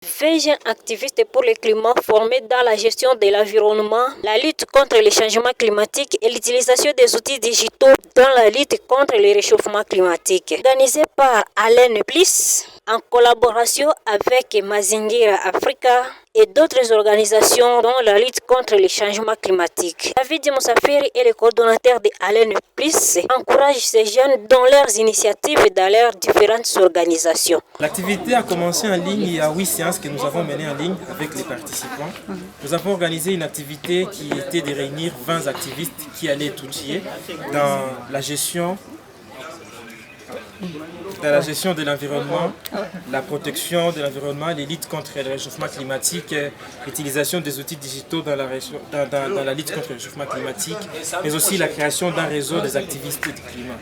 20 jeunes activistes pour le climat formés dans la gestion de l'environnement, la lutte contre le changement climatique et l'utilisation des outils digitaux dans la lutte contre le réchauffement climatique. Organisé par Alain Bliss en collaboration avec Mazingira Africa et d'autres organisations dans la lutte contre le changement climatique. David Moussafiri est le coordonnateur de Alain Bliss, encourage ces jeunes dans leurs initiatives et dans leurs différentes organisations. L'activité a commencé en ligne, il y a 8 séances que nous avons menées en ligne avec les participants. Nous avons organisé une activité qui était de réunir 20 activistes qui allaient étudier dans la gestion de l'environnement, la protection de l'environnement, les luttes contre le réchauffement climatique, l'utilisation des outils digitaux dans la lutte contre le réchauffement climatique, mais aussi la création d'un réseau des activistes du climat.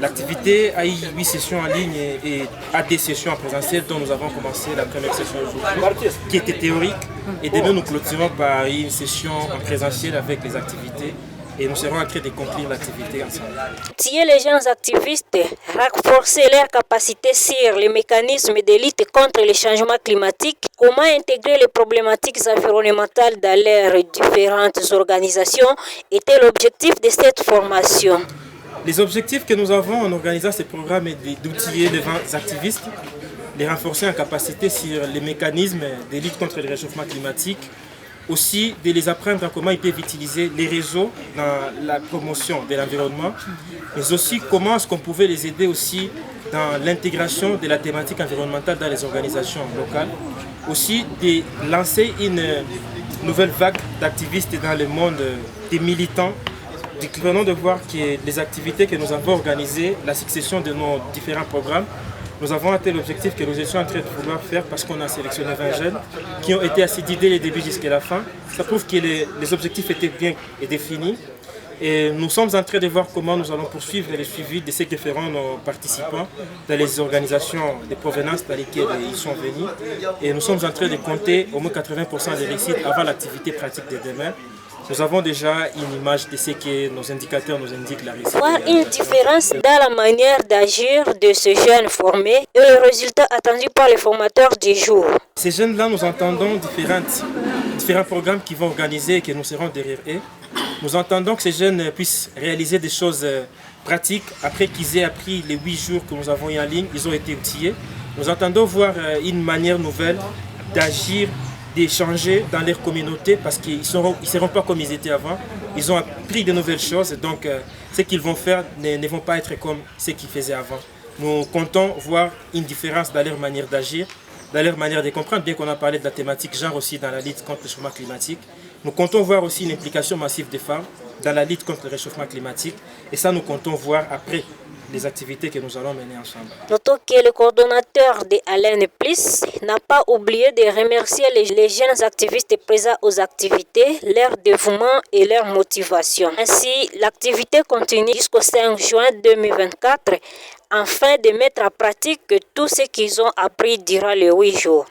L'activité a eu 8 sessions en ligne et a des sessions en présentiel dont nous avons commencé la première session aujourd'hui, qui était théorique, et demain nous clôturons par une session en présentiel avec les activités. Et nous serons en train de conclure l'activité ensemble. Outiller les jeunes activistes, renforcer leurs capacités sur les mécanismes de lutte contre le changement climatique, comment intégrer les problématiques environnementales dans leurs différentes organisations était l'objectif de cette formation. Les objectifs que nous avons en organisant ce programme est d'outiller les activistes, les renforcer en capacité sur les mécanismes de lutte contre le réchauffement climatique, aussi de les apprendre à comment ils peuvent utiliser les réseaux dans la promotion de l'environnement, mais aussi comment est-ce qu'on pouvait les aider aussi dans l'intégration de la thématique environnementale dans les organisations locales, aussi de lancer une nouvelle vague d'activistes dans le monde des militants. Nous venons de voir que les activités que nous avons organisées, la succession de nos différents programmes, nous avons atteint l'objectif que nous étions en train de vouloir faire parce qu'on a sélectionné 20 jeunes qui ont été assidus dès le début jusqu'à la fin. Ça prouve que les objectifs étaient bien définis. Et nous sommes en train de voir comment nous allons poursuivre le suivi de ce que feront nos participants dans les organisations de provenance dans lesquelles ils sont venus. Et nous sommes en train de compter au moins 80% de réussite avant l'activité pratique de demain. Nous avons déjà une image de ce que nos indicateurs nous indiquent la réussite. Voir une différence dans la manière d'agir de ces jeunes formés et le résultat attendu par les formateurs du jour. Ces jeunes-là, nous entendons différents programmes qui vont organiser et que nous serons derrière eux. Nous entendons que ces jeunes puissent réaliser des choses pratiques après qu'ils aient appris les 8 jours que nous avons eu en ligne. Ils ont été outillés. Nous entendons voir une manière nouvelle d'agir, d'échanger dans leur communauté parce qu'ils ne seront pas comme ils étaient avant. Ils ont appris de nouvelles choses, donc ce qu'ils vont faire ne vont pas être comme ce qu'ils faisaient avant. Nous comptons voir une différence dans leur manière d'agir, dans leur manière de comprendre, bien qu'on a parlé de la thématique genre aussi dans la lutte contre le changement climatique. Nous comptons voir aussi une implication massive des femmes dans la lutte contre le réchauffement climatique et ça nous comptons voir après les activités que nous allons mener ensemble. Notons que le coordonnateur de Alain Bliss n'a pas oublié de remercier les jeunes activistes présents aux activités, leur dévouement et leur motivation. Ainsi, l'activité continue jusqu'au 5 juin 2024 afin de mettre en pratique tout ce qu'ils ont appris durant les 8 jours.